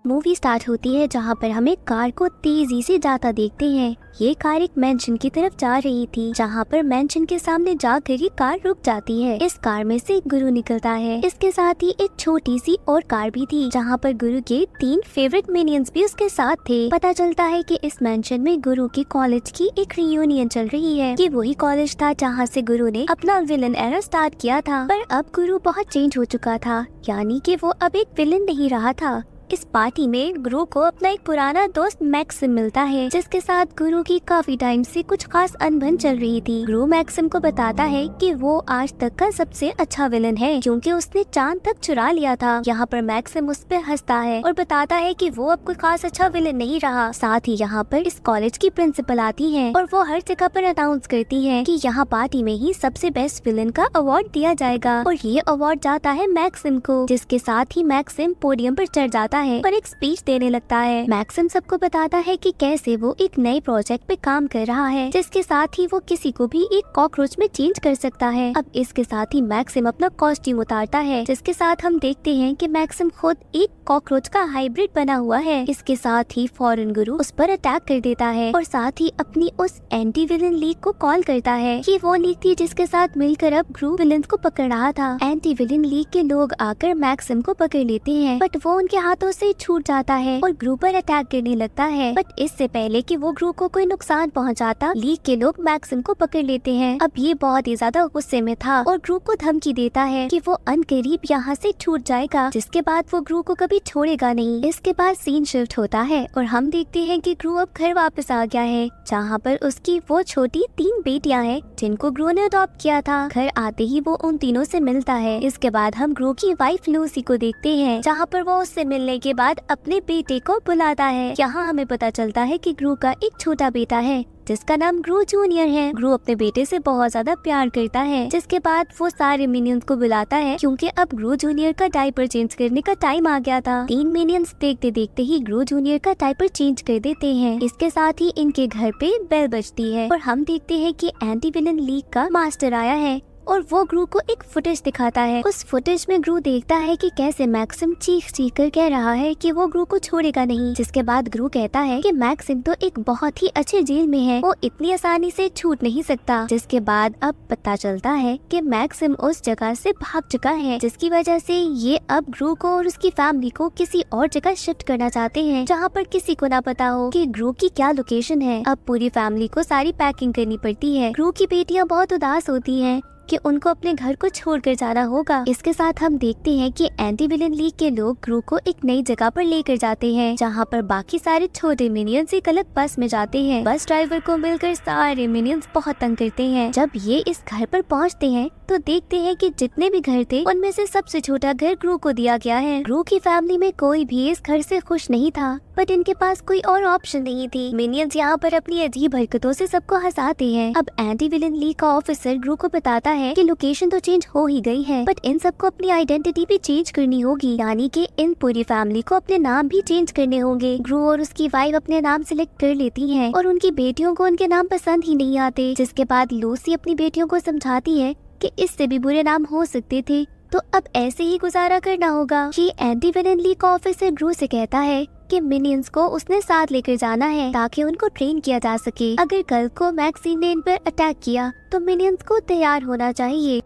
Movie start होती है जहाँ पर हमें कार को तेजी से जाता देखते हैं। ये कार एक मेंशन की तरफ जा रही थी, जहाँ पर मेंशन के सामने जाकर ही कार रुक जाती है। इस कार में से गुरु निकलता है। इसके साथ ही एक छोटी सी और कार भी थी, जहाँ पर गुरु के 3 फेवरेट मिनियंस भी उसके साथ थे। पता चलता है कि इस मेंशन में गुरु के कॉलेज की एक रियूनियन चल रही है। ये वही कॉलेज था जहाँ से गुरु ने अपना विलन एरा स्टार्ट किया था। पर अब गुरु बहुत चेंज हो चुका था, यानी कि वो अब एक विलन नहीं रहा था। इस पार्टी में गुरु को अपना एक पुराना दोस्त मैक्सिम मिलता है, जिसके साथ गुरु की काफी टाइम से कुछ खास अनबन चल रही थी। गुरु मैक्सिम को बताता है कि वो आज तक का सबसे अच्छा विलन है, क्योंकि उसने चांद तक चुरा लिया था। यहाँ पर मैक्सिम उस पर हंसता है और बताता है कि वो अब कोई खास अच्छा विलन नहीं रहा। साथ ही यहाँ पर इस कॉलेज की प्रिंसिपल आती है और वो हर जगह पर अनाउंस करती है कि यहाँ पार्टी में ही सबसे बेस्ट विलन का अवार्ड दिया जाएगा, और ये अवार्ड जाता है मैक्सिम को। जिसके साथ ही मैक्सिम पोडियम पर चढ़ जाता है और एक स्पीच देने लगता है। मैक्सिम सबको बताता है कि कैसे वो एक नए प्रोजेक्ट पे काम कर रहा है, जिसके साथ ही वो किसी को भी एक कॉकरोच में चेंज कर सकता है। अब इसके साथ ही मैक्सिम अपना कॉस्ट्यूम उतारता है, जिसके साथ हम देखते हैं कि मैक्सिम खुद एक कॉकरोच का हाइब्रिड बना हुआ है। इसके साथ ही फौरन गुरु उस पर अटैक कर देता है और साथ ही अपनी उस एंटी विलन लीग को कॉल करता है। ये वो लीग थी जिसके साथ मिलकर अब गुरु विलन को पकड़ रहा था। एंटी विलन लीग के लोग आकर मैक्सिम को पकड़ लेते हैं, बट वो उनके हाथों से छूट जाता है और ग्रू पर अटैक करने लगता है। बट इससे पहले कि वो ग्रू को कोई नुकसान पहुंचाता, लीग के लोग मैक्सिम को पकड़ लेते हैं। अब ये बहुत ही ज्यादा गुस्से में था और ग्रू को धमकी देता है कि वो अनकरीब यहाँ से छूट जाएगा, जिसके बाद वो ग्रू को कभी छोड़ेगा नहीं। इसके बाद सीन शिफ्ट होता है और हम देखते हैं कि ग्रू अब घर वापस आ गया है, जहाँ पर उसकी वो छोटी 3 बेटियां हैं जिनको ग्रू ने अडॉप्ट किया था। घर आते ही वो उन तीनों से मिलता है। इसके बाद हम ग्रू की वाइफ लूसी को देखते हैं, जहाँ पर वो उससे मिलने के बाद अपने बेटे को बुलाता है। यहाँ हमें पता चलता है कि ग्रू का एक छोटा बेटा है जिसका नाम ग्रू जूनियर है। ग्रू अपने बेटे से बहुत ज्यादा प्यार करता है। जिसके बाद वो सारे मिनियंस को बुलाता है, क्योंकि अब ग्रू जूनियर का डायपर चेंज करने का टाइम आ गया था। 3 मिनियंस देखते देखते ही ग्रू जूनियर का डायपर चेंज कर देते हैं। इसके साथ ही इनके घर पे बेल बजती है और हम देखते हैं कि एंटी विलन लीग का मास्टर आया है और वो ग्रू को एक फुटेज दिखाता है। उस फुटेज में ग्रू देखता है कि कैसे मैक्सिम चीख चीख कर कह रहा है कि वो ग्रू को छोड़ेगा नहीं। जिसके बाद ग्रू कहता है कि मैक्सिम तो एक बहुत ही अच्छे जेल में है, वो इतनी आसानी से छूट नहीं सकता। जिसके बाद अब पता चलता है कि मैक्सिम उस जगह से भाग चुका है, जिसकी वजह से ये अब ग्रू को और उसकी फैमिली को किसी और जगह शिफ्ट करना चाहते हैं, जहाँ पर किसी को ना पता हो कि ग्रू की क्या लोकेशन है। अब पूरी फैमिली को सारी पैकिंग करनी पड़ती है। ग्रू की बेटियां बहुत उदास होती हैं कि उनको अपने घर को छोड़कर जाना होगा। इसके साथ हम देखते हैं कि एंटी विलन लीग के लोग ग्रू को एक नई जगह पर लेकर जाते हैं, जहाँ पर बाकी सारे छोटे मिनियंस एक अलग बस में जाते हैं। बस ड्राइवर को मिलकर सारे मिनियंस बहुत तंग करते हैं। जब ये इस घर पर पहुँचते हैं तो देखते हैं कि जितने भी घर थे उनमें से सबसे छोटा घर ग्रू को दिया गया है। ग्रू की फैमिली में कोई भी इस घर से खुश नहीं था, बट इनके पास कोई और ऑप्शन नहीं थी। मिनियंस यहाँ पर अपनी अजीब हरकतों से सबको हंसाते हैं। अब एंटी विलन लीग का ऑफिसर ग्रू को बताता है कि लोकेशन तो चेंज हो ही गई है, बट इन सबको अपनी आइडेंटिटी भी चेंज करनी होगी, यानी कि इन पूरी फैमिली को अपने नाम भी चेंज करने होंगे। ग्रू और उसकी वाइफ अपने नाम सिलेक्ट कर लेती हैं और उनकी बेटियों को उनके नाम पसंद ही नहीं आते। जिसके बाद लूसी अपनी बेटियों को समझाती है कि इससे भी बुरे नाम हो सकते थे, तो अब ऐसे ही गुजारा करना होगा। ये एंटी विलन लीग का ऑफिसर ग्रू से कहता है कि मिनियंस को उसने साथ लेकर जाना है ताकि उनको ट्रेन किया जा सके। अगर कल को मैक्सिम ने इन पर अटैक किया तो मिनियंस को तैयार होना चाहिए।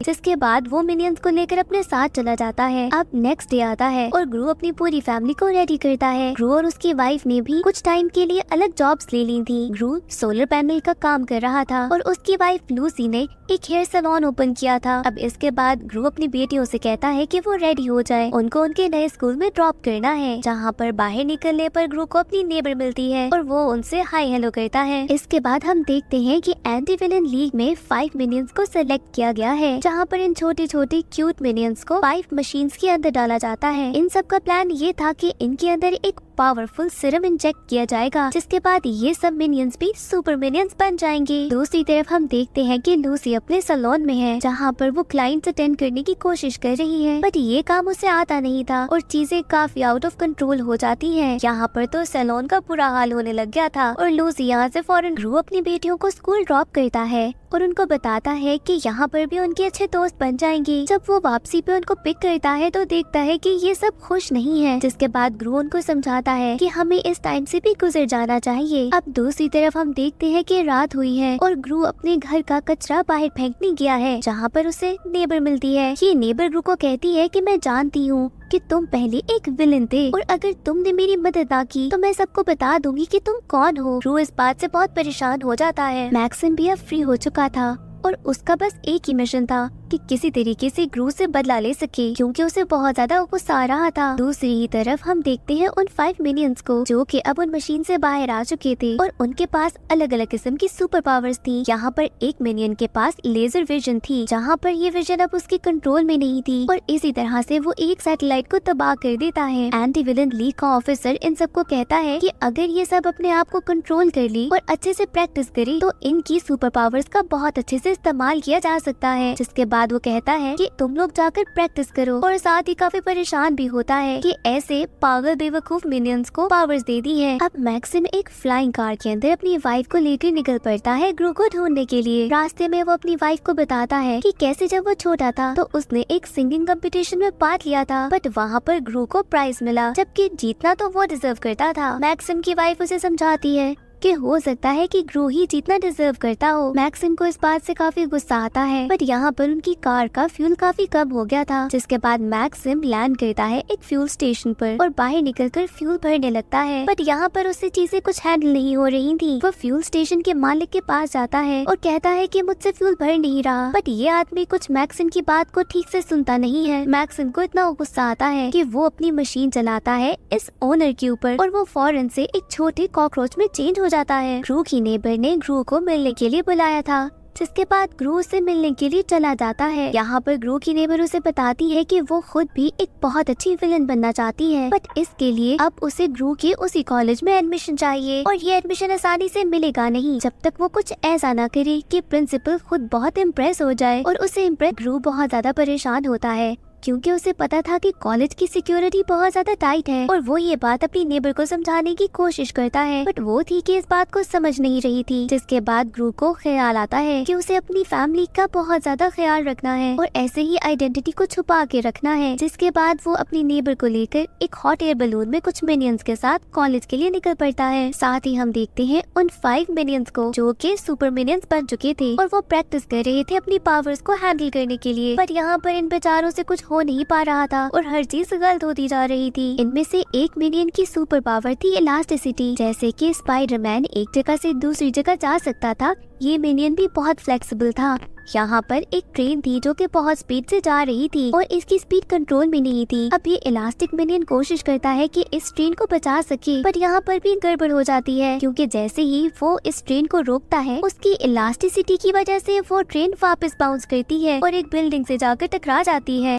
जिसके बाद वो मिनियंस को लेकर अपने साथ चला जाता है। अब नेक्स्ट डे आता है और ग्रू अपनी पूरी फैमिली को रेडी करता है। ग्रू और उसकी वाइफ ने भी कुछ टाइम के लिए अलग जॉब्स ले ली थी। ग्रू सोलर पैनल का काम कर रहा था और उसकी वाइफ लूसी ने एक हेयर सैलून ओपन किया था। अब इसके बाद ग्रू अपनी बेटियों से कहता है कि वो रेडी हो जाए, उनको उनके नए स्कूल में ड्रॉप करना है। जहाँ पर बाहर निकलने पर ग्रू को अपनी नेबर मिलती है और वो उनसे हाय हेलो करता है। इसके बाद हम देखते हैं कि एंटी विलन लीग में 5 मिनियंस को सिलेक्ट किया गया है, जहाँ पर इन छोटे छोटे क्यूट मिनियंस को 5 मशीन्स के अंदर डाला जाता है। इन सब का प्लान ये था कि इनके अंदर एक पावरफुल सीरम इंजेक्ट किया जाएगा, जिसके बाद ये सब मिनियंस भी सुपर मिनियंस बन जाएंगे। दूसरी तरफ हम देखते हैं कि लूसी अपने सैलून में है, जहाँ पर वो क्लाइंट्स अटेंड करने की कोशिश कर रही है, बट ये काम उसे आता नहीं था और चीजें काफी आउट ऑफ कंट्रोल हो जाती हैं। यहाँ पर तो सैलून का बुरा हाल होने लग गया था और लूसी यहाँ से फौरन ग्रू अपनी बेटियों को स्कूल ड्रॉप करता है और उनको बताता है कि यहाँ पर भी उनके अच्छे दोस्त बन जाएंगे। जब वो वापसी पे उनको पिक करता है तो देखता है कि ये सब खुश नहीं है, जिसके बाद ग्रू उनको समझाता है कि हमें इस टाइम से भी गुजर जाना चाहिए। अब दूसरी तरफ हम देखते हैं कि रात हुई है और ग्रू अपने घर का कचरा बाहर फेंकने गया है, जहाँ पर उसे नेबर मिलती है। ये नेबर ग्रू को कहती है कि मैं जानती हूँ कि तुम पहले एक विलन थे और अगर तुमने मेरी मदद ना की तो मैं सबको बता दूंगी कि तुम कौन हो। ग्रू इस बात से बहुत परेशान हो जाता है। मैक्सिम भी अब फ्री हो चुका था और उसका बस एक ही मिशन था कि किसी तरीके से ग्रू से बदला ले सके, क्योंकि उसे बहुत ज्यादा गुस्सा आ रहा था। दूसरी ही तरफ हम देखते हैं उन 5 मिनियंस को जो कि अब उन मशीन से बाहर आ चुके थे और उनके पास अलग अलग किस्म की सुपर पावर्स थी। यहाँ पर एक मिनियन के पास लेजर विजन थी, जहाँ पर ये विजन अब उसके कंट्रोल में नहीं थी और इसी तरह से वो एक सैटेलाइट को तबाह कर देता है। एंटी विलन लीग का ऑफिसर इन सबको कहता है कि अगर ये सब अपने आप को कंट्रोल कर ली और अच्छे से प्रैक्टिस करे तो इनकी सुपर पावर्स का बहुत अच्छे से इस्तेमाल किया जा सकता है। जिसके बाद वो कहता है कि तुम लोग जाकर प्रैक्टिस करो और साथ ही काफी परेशान भी होता है कि ऐसे पागल बेवकूफ मिनियंस को पावर्स दे दी है। अब मैक्सिम एक फ्लाइंग कार के अंदर अपनी वाइफ को लेकर निकल पड़ता है ग्रू को ढूंढने के लिए। रास्ते में वो अपनी वाइफ को बताता है कि कैसे जब वो छोटा था तो उसने एक सिंगिंग कंपटीशन में पार्ट लिया था, बट वहाँ पर ग्रू को प्राइज मिला, जबकि जीतना तो वो डिजर्व करता था। मैक्सिम की वाइफ उसे समझाती है कि हो सकता है कि ग्रू ही जीतना डिजर्व करता हो। मैक्सिम को इस बात से काफी गुस्सा आता है, बट यहाँ पर उनकी कार का फ्यूल काफी कम हो गया था। जिसके बाद मैक्सिम लैंड करता है एक फ्यूल स्टेशन पर और बाहर निकलकर फ्यूल भरने लगता है, बट यहाँ पर उससे चीजें कुछ हैंडल नहीं हो रही थी। वो फ्यूल स्टेशन के मालिक के पास जाता है और कहता है कि मुझसे फ्यूल भर नहीं रहा, बट ये आदमी कुछ मैक्सिम की बात को ठीक से सुनता नहीं है। मैक्सिम को इतना गुस्सा आता है कि वो अपनी मशीन चलाता है इस ओनर के ऊपर और वो फौरन से एक छोटे कॉकरोच में चेंज जाता है। ग्रू की नेबर ने ग्रू को मिलने के लिए बुलाया था, जिसके बाद ग्रू से मिलने के लिए चला जाता है। यहाँ पर ग्रू की नेबर उसे बताती है कि वो खुद भी एक बहुत अच्छी विलन बनना चाहती है, बट इसके लिए अब उसे ग्रू के उसी कॉलेज में एडमिशन चाहिए और ये एडमिशन आसानी से मिलेगा नहीं जब तक वो कुछ ऐसा ना करे कि प्रिंसिपल खुद बहुत इम्प्रेस हो जाए और उसे इम्प्रेस। ग्रू बहुत ज्यादा परेशान होता है क्योंकि उसे पता था कि कॉलेज की सिक्योरिटी बहुत ज्यादा टाइट है और वो ये बात अपनी नेबर को समझाने की कोशिश करता है, बट वो थी कि इस बात को समझ नहीं रही थी। जिसके बाद ग्रू को ख्याल आता है कि उसे अपनी फैमिली का बहुत ज्यादा ख्याल रखना है और ऐसे ही आइडेंटिटी को छुपा के रखना है। जिसके बाद वो अपनी नेबर को लेकर एक हॉट एयर बलून में कुछ मिनियंस के साथ कॉलेज के लिए निकल पड़ता है। साथ ही हम देखते हैं उन 5 मिनियंस को जो कि सुपर मिनियंस बन चुके थे और वो प्रैक्टिस कर रहे थे अपनी पावर्स को हैंडल करने के लिए, बट यहाँ पर इन बेचारों से कुछ हो नहीं पा रहा था और हर चीज गलत होती जा रही थी। इनमें से एक मिनियन की सुपर पावर थी इलास्टिसिटी, जैसे कि स्पाइडरमैन एक जगह से दूसरी जगह जा सकता था, ये मिनियन भी बहुत फ्लेक्सिबल था। यहाँ पर एक ट्रेन थी जो कि बहुत स्पीड से जा रही थी और इसकी स्पीड कंट्रोल में नहीं थी। अब ये इलास्टिक मिनियन कोशिश करता है कि इस ट्रेन को बचा सके, बट यहाँ पर भी गड़बड़ हो जाती है क्योंकि जैसे ही वो इस ट्रेन को रोकता है उसकी इलास्टिसिटी की वजह से वो ट्रेन वापस बाउंस करती है और एक बिल्डिंग से जाकर टकरा जाती है।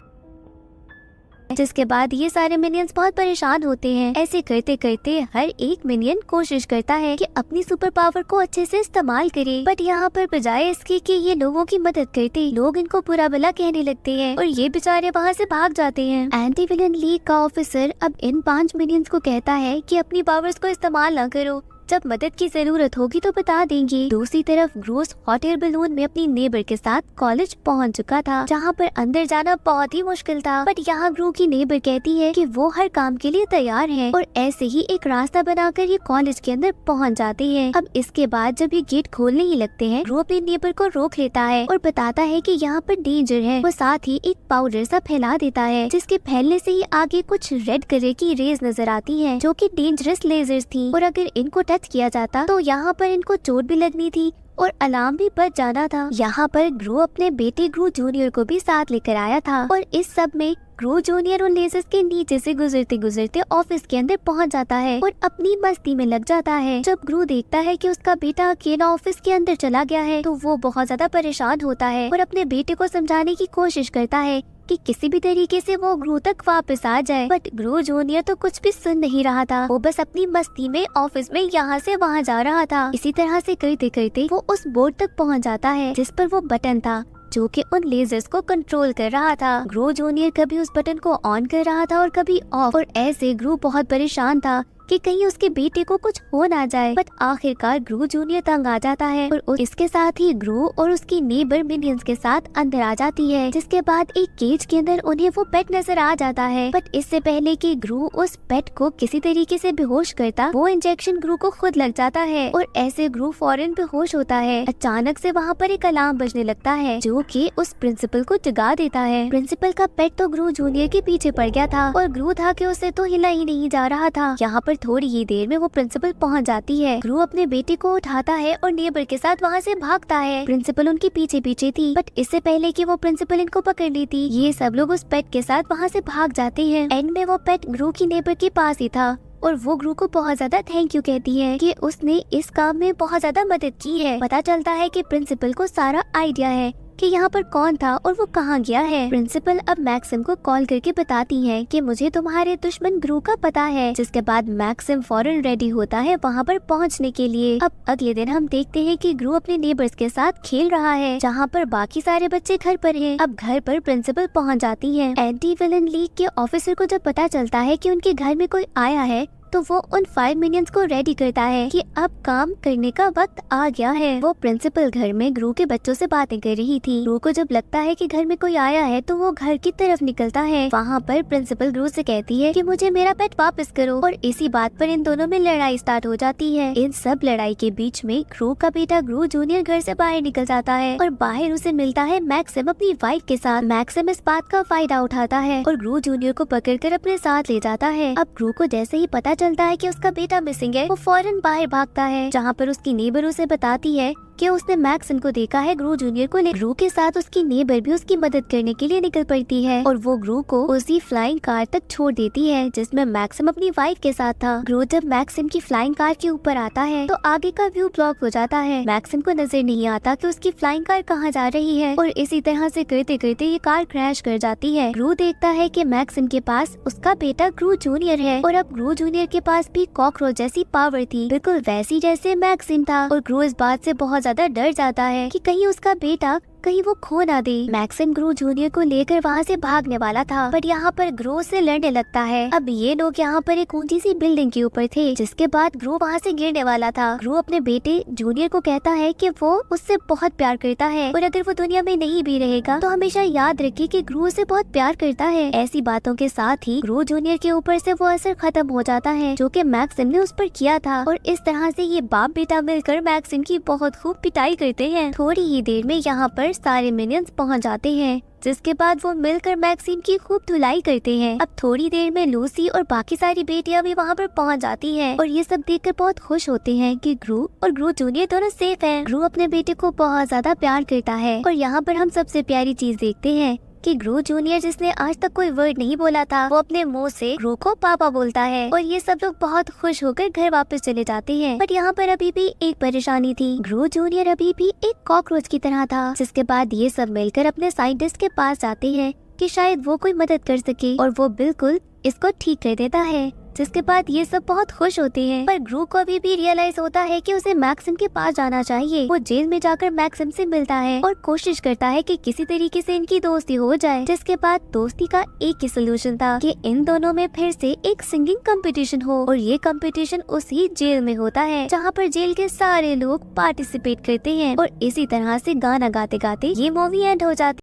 जिसके बाद ये सारे मिनियंस बहुत परेशान होते हैं। ऐसे करते करते हर एक मिनियन कोशिश करता है कि अपनी सुपर पावर को अच्छे से इस्तेमाल करे, बट यहाँ पर बजाय इसके कि ये लोगों की मदद करते, लोग इनको बुरा भला कहने लगते हैं और ये बेचारे वहाँ से भाग जाते हैं। एंटी विलन लीग का ऑफिसर अब इन 5 मिनियंस को कहता है कि अपनी पावर्स को इस्तेमाल ना करो, जब मदद की जरूरत होगी तो बता देंगे। दूसरी तरफ ग्रूस हॉट एयर बलून में अपनी नेबर के साथ कॉलेज पहुंच चुका था, जहां पर अंदर जाना बहुत ही मुश्किल था, बट यहाँ ग्रू की नेबर कहती है कि वो हर काम के लिए तैयार है और ऐसे ही एक रास्ता बनाकर ये कॉलेज के अंदर पहुंच जाते हैं। अब इसके बाद जब ये गेट खोलने ही लगते हैं, ग्रू अपनी नेबर को रोक लेता है और बताता है कि यहाँ पर डेंजर है। वो साथ ही एक पाउडर सा फैला देता है जिसके फैलने से ही आगे कुछ रेड कलर की रेज नजर आती है जो कि डेंजरस लेजर्स थी और अगर इनको टच किया जाता तो यहाँ पर इनको चोट भी लगनी थी और अलार्म भी बज जाना था। यहाँ पर ग्रू अपने बेटे ग्रू जूनियर को भी साथ लेकर आया था और इस सब में ग्रू जूनियर उन लेजर्स के नीचे से गुजरते गुजरते ऑफिस के अंदर पहुँच जाता है और अपनी मस्ती में लग जाता है। जब ग्रू देखता है कि उसका बेटा अकेला ऑफिस के अंदर चला गया है तो वो बहुत ज्यादा परेशान होता है और अपने बेटे को समझाने की कोशिश करता है कि किसी भी तरीके से वो ग्रू तक वापस आ जाए। बट ग्रू जूनियर तो कुछ भी सुन नहीं रहा था, वो बस अपनी मस्ती में ऑफिस में यहाँ से वहाँ जा रहा था। इसी तरह से करते करते वो उस बोर्ड तक पहुँच जाता है जिस पर वो बटन था जो कि उन लेजर्स को कंट्रोल कर रहा था। ग्रू जूनियर कभी उस बटन को ऑन कर रहा था और कभी ऑफ, और ऐसे ग्रू बहुत परेशान था कि कहीं उसके बेटे को कुछ हो ना जाए। बट आखिरकार ग्रू जूनियर तंग आ जाता है और इसके साथ ही ग्रू और उसकी नेबर मिनियंस के साथ अंदर आ जाती है, जिसके बाद एक केज के अंदर उन्हें वो पेट नजर आ जाता है। बट इससे पहले कि ग्रू उस पेट को किसी तरीके से बेहोश करता, वो इंजेक्शन ग्रू को खुद लग जाता है और ऐसे ग्रू फौरन बेहोश होता है। अचानक से वहाँ पर एक अलार्म बजने लगता है जो कि उस प्रिंसिपल को जगा देता है। प्रिंसिपल का पेट तो ग्रू जूनियर के पीछे पड़ गया था और ग्रू था कि उसे तो हिला ही नहीं जा रहा था। यहाँ पर थोड़ी ही देर में वो प्रिंसिपल पहुंच जाती है। ग्रू अपने बेटे को उठाता है और नेबर के साथ वहाँ से भागता है। प्रिंसिपल उनके पीछे पीछे थी, बट इससे पहले कि वो प्रिंसिपल इनको पकड़ लेती, ये सब लोग उस पेट के साथ वहाँ से भाग जाते हैं। एंड में वो पेट ग्रू की नेबर के पास ही था और वो ग्रू को बहुत ज्यादा थैंक यू कहती है कि उसने इस काम में बहुत ज्यादा मदद की है। पता चलता है कि प्रिंसिपल को सारा आइडिया है कि यहाँ पर कौन था और वो कहाँ गया है। प्रिंसिपल अब मैक्सिम को कॉल करके बताती है कि मुझे तुम्हारे दुश्मन ग्रू का पता है, जिसके बाद मैक्सिम फौरन रेडी होता है वहाँ पर पहुँचने के लिए। अब अगले दिन हम देखते हैं कि ग्रू अपने नेबर्स के साथ खेल रहा है जहाँ पर बाकी सारे बच्चे घर पर हैं। अब घर पर प्रिंसिपल पहुँच जाती है। एंटी विलन लीग के ऑफिसर को जब पता चलता है कि उनके घर में कोई आया है तो वो उन 5 मिनियंस को रेडी करता है कि अब काम करने का वक्त आ गया है। वो प्रिंसिपल घर में ग्रू के बच्चों से बातें कर रही थी। ग्रू को जब लगता है कि घर में कोई आया है तो वो घर की तरफ निकलता है। वहाँ पर प्रिंसिपल ग्रू से कहती है कि मुझे मेरा पेट वापस करो, और इसी बात पर इन दोनों में लड़ाई स्टार्ट हो जाती है। इन सब लड़ाई के बीच में ग्रू का बेटा ग्रू जूनियर घर से बाहर निकल जाता है और बाहर उसे मिलता है मैक्सिम अपनी वाइफ के साथ। मैक्सिम इस बात का फायदा उठाता है और ग्रू जूनियर को पकड़कर अपने साथ ले जाता है। अब ग्रू को जैसे ही पता चलता है कि उसका बेटा मिसिंग है, वो फौरन बाहर भागता है, जहाँ पर उसकी नेबर उसे बताती है कि उसने मैक्सिम को देखा है ग्रू जूनियर को ले। ग्रू के साथ उसकी नेबर भी उसकी मदद करने के लिए निकल पड़ती है और वो ग्रू को उसी फ्लाइंग कार तक छोड़ देती है जिसमें मैक्सिम अपनी वाइफ के साथ था। ग्रू जब मैक्सिम की फ्लाइंग कार के ऊपर आता है तो आगे का व्यू ब्लॉक हो जाता है। मैक्सिम को नजर नहीं आता कि उसकी फ्लाइंग कार कहाँ जा रही है और इसी तरह से करते करते ये कार क्रैश कर जाती है। ग्रू देखता है कि मैक्सिम के पास उसका बेटा ग्रू जूनियर है और अब ग्रू जूनियर के पास भी कॉकरोच जैसी पावर थी, बिल्कुल वैसी जैसे मैक्सिम था। और ग्रू इस बात से बहुत ज्यादा डर जाता है कि कहीं उसका बेटा कहीं वो खो ना दे। मैक्सिम ग्रू जूनियर को लेकर वहाँ से भागने वाला था, बट यहाँ पर ग्रू से लड़ने लगता है। अब ये लोग यहाँ पर एक ऊंची सी बिल्डिंग के ऊपर थे, जिसके बाद ग्रू वहाँ से गिरने वाला था। ग्रू अपने बेटे जूनियर को कहता है कि वो उससे बहुत प्यार करता है और अगर वो दुनिया में नहीं भी रहेगा तो हमेशा याद रखे कि ग्रू उसे बहुत प्यार करता है। ऐसी बातों के साथ ही ग्रू जूनियर के ऊपर से वो असर खत्म हो जाता है जो कि मैक्सिम ने उस पर किया था, और इस तरह से ये बाप बेटा मिलकर मैक्सिम की बहुत खूब पिटाई करते हैं। थोड़ी ही देर में यहाँ पर सारे मिनियंस पहुंच जाते हैं, जिसके बाद वो मिलकर मैक्सिम की खूब धुलाई करते हैं। अब थोड़ी देर में लूसी और बाकी सारी बेटियां भी वहाँ पर पहुँच जाती हैं और ये सब देखकर बहुत खुश होते हैं कि ग्रू और ग्रू जूनियर दोनों सेफ हैं। ग्रू अपने बेटे को बहुत ज्यादा प्यार करता है और यहाँ पर हम सबसे प्यारी चीज देखते हैं कि ग्रू जूनियर, जिसने आज तक कोई वर्ड नहीं बोला था, वो अपने मुंह से ग्रू को पापा बोलता है और ये सब लोग बहुत खुश होकर घर वापस चले जाते हैं। बट यहाँ पर अभी भी एक परेशानी थी, ग्रू जूनियर अभी भी एक कॉकरोच की तरह था। जिसके बाद ये सब मिलकर अपने साइंटिस्ट के पास जाते हैं कि शायद वो कोई मदद कर सके और वो बिल्कुल इसको ठीक कर देता है। जिसके बाद ये सब बहुत खुश होते हैं, पर ग्रू को अभी भी रियलाइज होता है कि उसे मैक्सिम के पास जाना चाहिए। वो जेल में जाकर मैक्सिम से मिलता है और कोशिश करता है कि किसी तरीके से इनकी दोस्ती हो जाए। जिसके बाद दोस्ती का एक ही सोल्यूशन था कि इन दोनों में फिर से एक सिंगिंग कंपटीशन हो, और ये कंपटीशन उसी जेल में होता है जहाँ पर जेल के सारे लोग पार्टिसिपेट करते हैं और इसी तरह से गाना गाते गाते ये मूवी एंड हो जाती है।